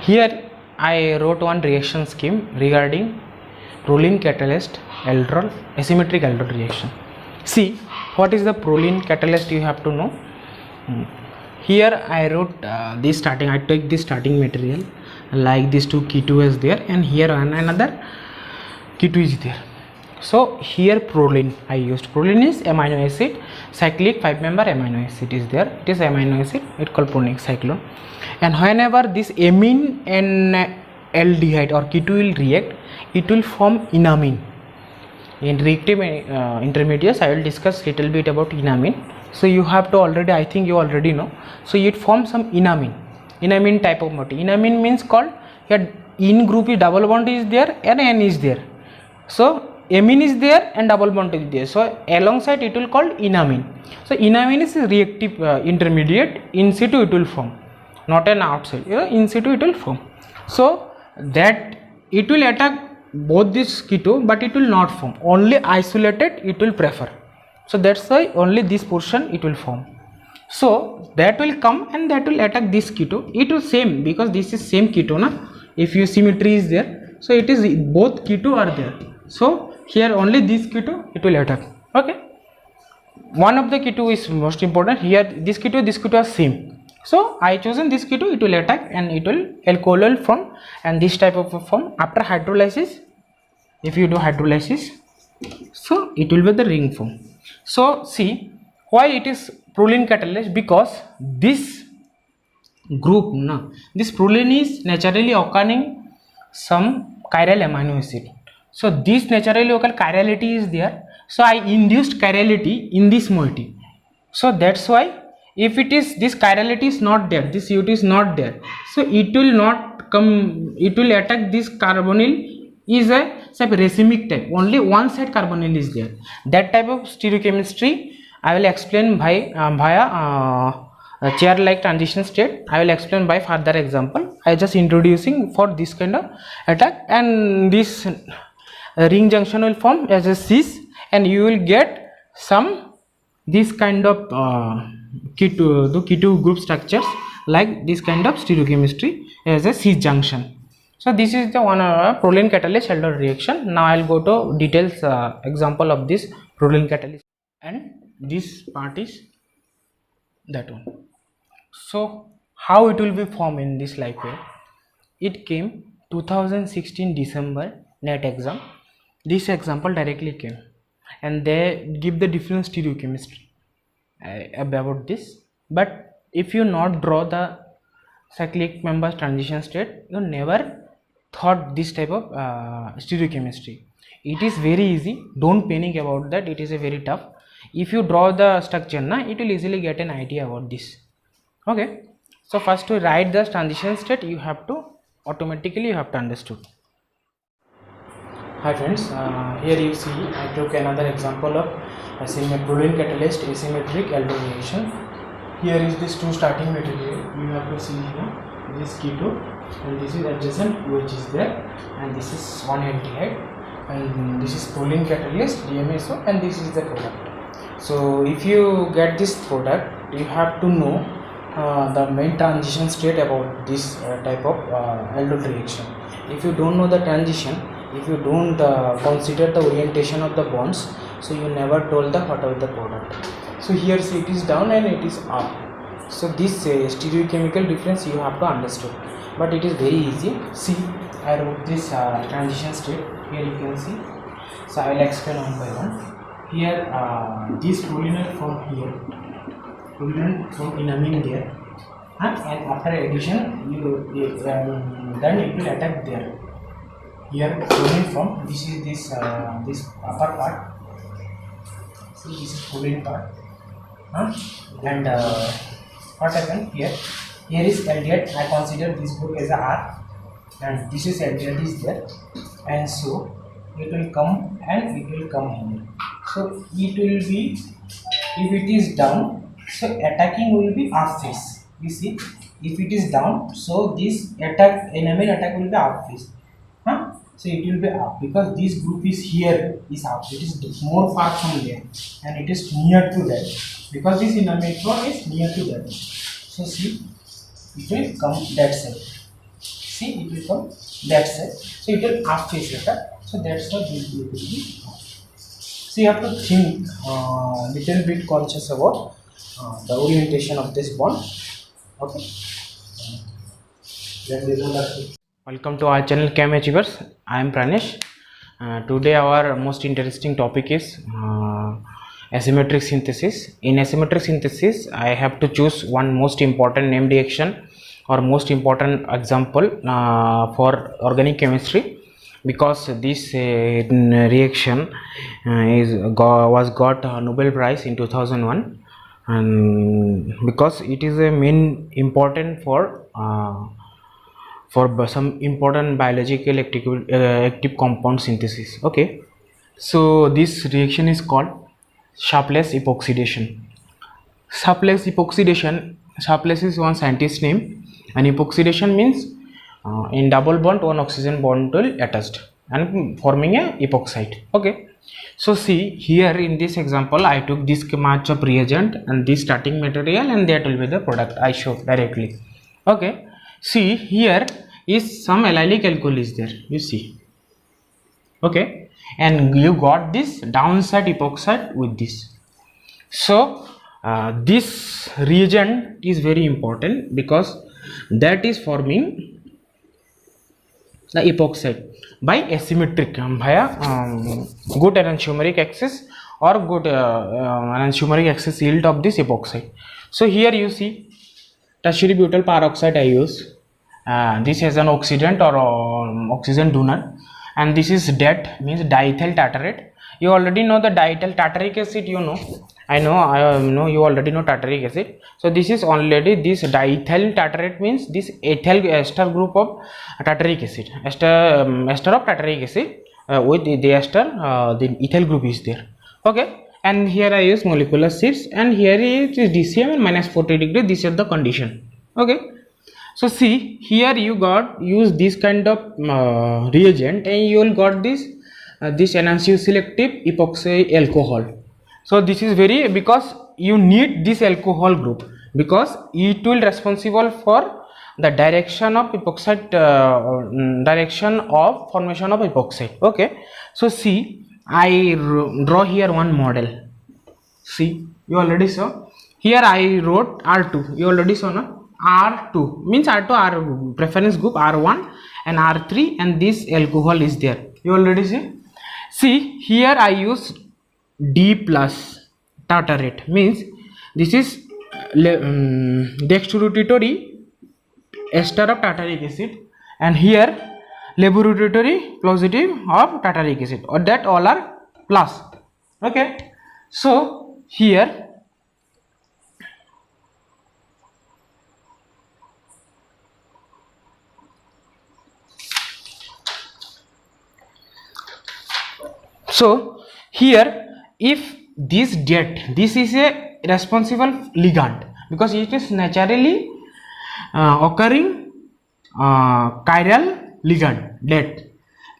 Here I wrote one reaction scheme regarding proline catalyst aldol asymmetric aldol reaction. See what is the proline catalyst, you have to know. Here I wrote this starting, I take this starting material like this two K2 is there and here another K2 is there. So here proline I used. Proline is amino acid, cyclic 5-member amino acid is there. It is amino acid, it called prolinic cyclone. And whenever this amine and aldehyde or K2 will react, it will form enamine. In reactive intermediates I will discuss little bit about enamine. So you have to already, I think you already know. So it forms some enamine type of material. Enamine means called here in group is double bond is there and N is there. So amine is there and double bond is there. So alongside it will called enamine. So enamine is a reactive intermediate. In situ it will form, not an outside. In situ it will form. So that it will attack both this K2, but it will not form. Only isolated it will prefer. So that's why only this portion it will form. So that will come and that will attack this K2. It is same because this is same K2 na. If you symmetry is there, so it is both K2 are there. So here only this K2 it will attack. Okay. One of the K2 is most important. Here this K2 are same. So I chosen this K2, it will attack and it will alcohol form and this type of form. After hydrolysis, if you do hydrolysis, so it will be the ring form. So see why it is proline catalyst, because this group this proline is naturally occurring some chiral amino acid. So this naturally occurring chirality is there. So I induced chirality in this moiety. So that's why if it is this chirality is not there, this UT is not there, so it will not come, it will attack this carbonyl is a racemic type, only one side carbonyl is there. That type of stereochemistry I will explain by via chair like transition state. I will explain by further example. I just introducing for this kind of attack, and this ring junction will form as a cis and you will get some this kind of K2 group structures like this kind of stereochemistry as a cis junction. So this is the one proline catalyst aldol reaction. Now I will go to details example of this proline catalyst, and this part is that one. So how it will be formed in this life way? It came 2016 December NET exam. This example directly came and they give the different stereochemistry about this. But if you not draw the cyclic members transition state, you never thought this type of stereochemistry. It is very easy, don't panic about that, it is a very tough. If you draw the structure it will easily get an idea about this. Okay, so first to write the transition state you have to automatically you have to understood. Hi friends, here you see I took another example of proline catalyst asymmetric aldol reaction. Here is this two starting material, you have to see here this K2 and this is adjacent which is there, and this is one aldehyde and this is proline catalyst DMSO and this is the product. So if you get this product you have to know the main transition state about this type of aldol reaction. If you don't know the transition, if you don't consider the orientation of the bonds, so you never told the what of the product. So here see it is down and it is up. So this stereochemical difference you have to understand, but it is very easy. See I wrote this transition state, here you can see. So I will explain one by one. Here this proline from here, proline from enamine there, and after addition you then it will attack there. Here proline from this is this upper part. See this is proline part, and what happened here? Here is aldehyde. I consider this group as a R, and this is aldehyde is there, and so it will come and it will come here. So it will be, if it is down, so attacking will be up face. You see, if it is down, so this attack, enamine attack will be up face. So it will be up because this group is here, is up. It is more far from there, and it is near to that because this enamine is near to that. So see, it will come that side. See, it will come that side, so it will half face letter, so that's why this will be half. So you have to think little bit conscious about the orientation of this bond. Okay. Welcome to our channel Chem Achievers. I am Pranesh. Today our most interesting topic is asymmetric synthesis. In asymmetric synthesis, I have to choose one most important name reaction or most important example for organic chemistry, because this reaction was got Nobel Prize in 2001, and because it is a main important for some important biological active compound synthesis. Okay, so this reaction is called Sharpless epoxidation. Sharpless epoxidation, Sharpless is one scientist name, and epoxidation means in double bond one oxygen bond will attached and forming a epoxide. Okay, so see here in this example I took this much of reagent and this starting material, and that will be the product I show directly. Okay, see here is some allylic alcohol is there, you see. Okay, and you got this downside epoxide with this. So this reagent is very important because that is forming the epoxide by asymmetric via good enantiomeric axis or good enantiomeric axis yield of this epoxide. So here you see tertiary butyl peroxide I use. This has an oxidant or oxygen donor, and this is DET, means diethyl tartarate. You already know the diethyl tartaric acid, you know. I know you already know tartaric acid. So this is already this diethyl tartarate, means this ethyl ester group of tartaric acid, ester of tartaric acid with the ester, the ethyl group is there. Okay, and here I use molecular sieves, and here it is DCM and minus 40 degree. This is the condition. Okay, so see here you got use this kind of reagent, and you will got this this enantioselective epoxy alcohol. So this is very, because you need this alcohol group, because it will responsible for the direction of epoxide, direction of formation of epoxide. Okay, so see I draw here one model. See, you already saw here I wrote R2, you already saw, no? R2 means R2 R preference group R1 and R3, and this alcohol is there, you already see. See here I use D plus tartarate, means this is dextrorotatory ester of tartaric acid, and here laboratory positive of tartaric acid, or that all are plus. Okay, so here so here if this DET, this is a responsible ligand because it is naturally occurring chiral ligand DET,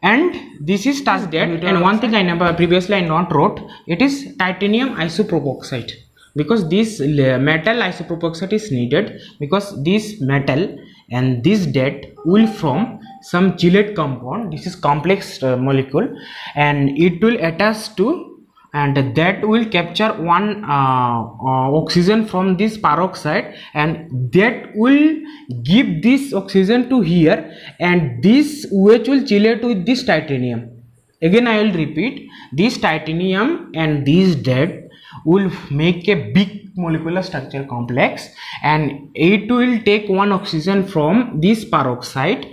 and this is touch DET. And one thing I never previously I not wrote, it is titanium isopropoxide, because this metal isopropoxide is needed, because this metal and this DET will form some chelate compound. This is complex molecule, and it will attach to, and that will capture one oxygen from this peroxide, and that will give this oxygen to here, and this OH will chelate with this titanium. Again I will repeat, this titanium and this DET will make a big molecular structure complex, and it will take one oxygen from this peroxide,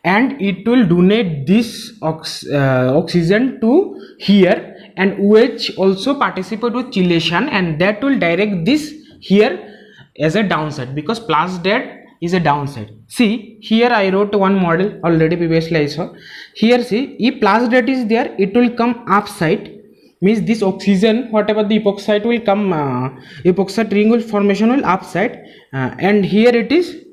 and it will donate this oxygen to here, and OH also participate with chelation, and that will direct this here as a downside, because plus DET is a downside. See here I wrote one model already previously I saw. Here see, if plus DET is there, it will come upside, means this oxygen whatever the epoxide will come, epoxide ring will formation will upside, and here it is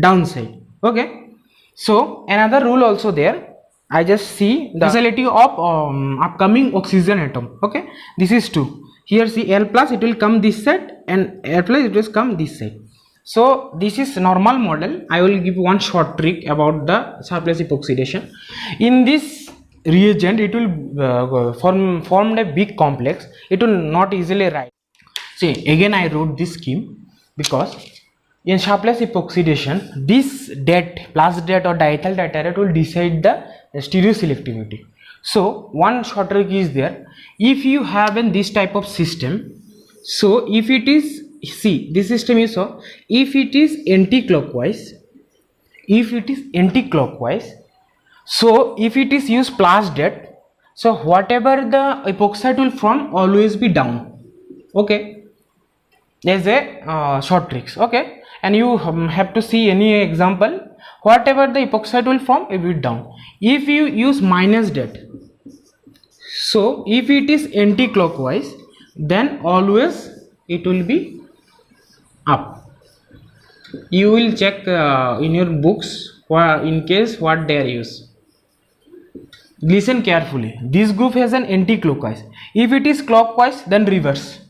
downside. Okay, so another rule also there, I just see the causality of upcoming oxygen atom. Okay, this is 2. Here see L plus, it will come this side, and L plus it will come this side. So this is normal model. I will give one short trick about the surplus epoxidation. In this reagent, it will form a big complex. It will not easily write. See, again I wrote this scheme because in surplus epoxidation, this det plus det or diethyl dityrate will decide the stereoselectivity. So one short trick is there. If you have in this type of system, so if it is, see this system is, so if it is anti-clockwise, so if it is used plus det, so whatever the epoxide will form always be down. Okay, there's a short tricks. Okay, and you have to see any example, whatever the epoxide will form, it will be down. If you use minus det, so if it is anti-clockwise, then always it will be up. You will check in your books in case what they are used. Listen carefully. This group has an anti-clockwise. If it is clockwise, then reverse.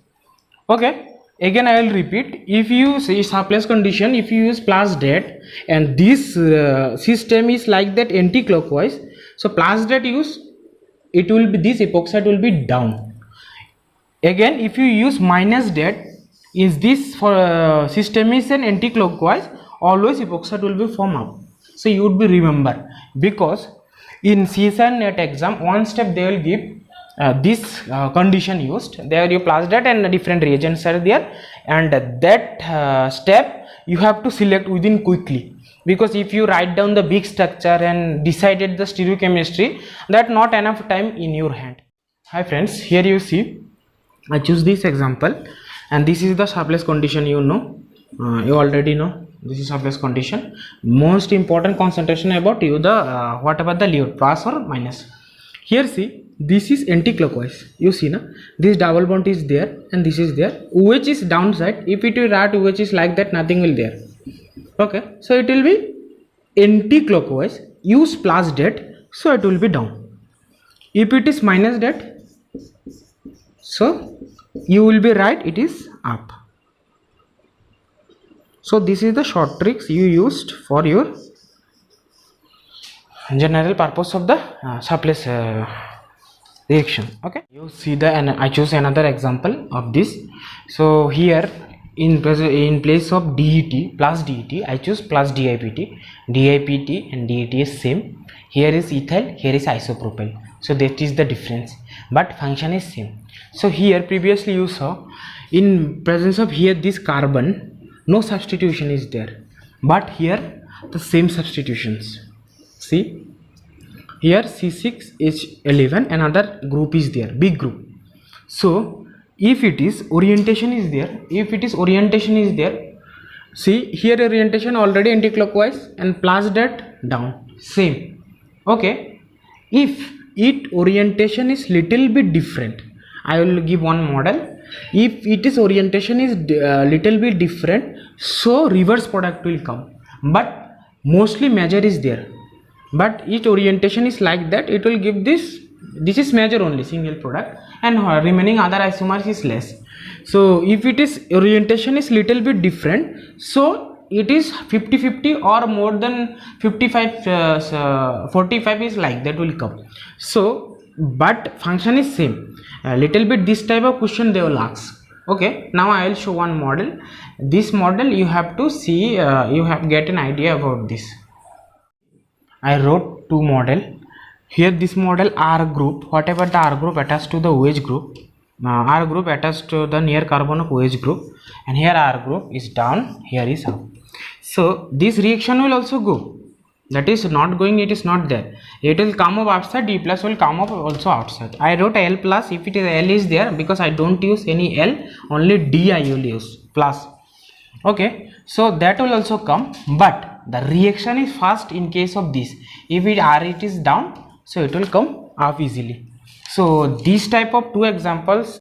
Okay. Again I will repeat. If you say surplus condition, if you use plus det and this system is like that anti-clockwise, so plus det use, it will be, this epoxide will be down. Again if you use minus det, is this for system is an anti-clockwise, always epoxide will be form up. So you would be remember, because in CSIR net exam one step they will give this condition used, there you plus that and different reagents are there, and that step you have to select within quickly, because if you write down the big structure and decided the stereochemistry, that not enough time in your hand. Hi friends, here you see I choose this example, and this is the surplus condition. You know, you already know this is surplus condition. Most important concentration about you, the whatever the lead, plus or minus. Here see, this is anti-clockwise. You see na, this double bond is there and this is there. OH is downside. If it will write OH is like that, nothing will there. Okay, so it will be anti-clockwise. Use plus det, so it will be down. If it is minus det, so you will be right, it is up. So this is the short tricks you used for your general purpose of the surplus reaction. Okay, you see the, and I choose another example of this. So here in place of DET plus DET, I choose plus DIPT. DIPT and DET is same. Here is ethyl, here is isopropyl. So that is the difference, but function is same. So here previously you saw, in presence of here this carbon, no substitution is there, but here the same substitutions. See, here C6H11, another group is there, big group. So if it is orientation is there, see here orientation already anti-clockwise and plus that down, same. Okay, if it orientation is little bit different, I will give one model. If it is orientation is little bit different, so reverse product will come, but mostly major is there, but each orientation is like that, it will give this is major only single product, and remaining other isomers is less. So if it is orientation is little bit different, so it is 50-50 or more than 55-45 is like that will come. So but function is same. A little bit this type of question they will ask. Okay, now I will show one model. This model you have to see, you have get an idea about this. I wrote two model. Here this model R group, whatever the R group attached to the OH group, R group attached to the near carbon of OH group, and here R group is down, here is up. So this reaction will also go, that is not going, it is not there, it will come up outside, D plus will come up also outside. I wrote L plus, if it is L is there, because I don't use any L, only D I will use plus. Okay, so that will also come, but the reaction is fast in case of this. If it R it is down, so it will come up easily. So these type of two examples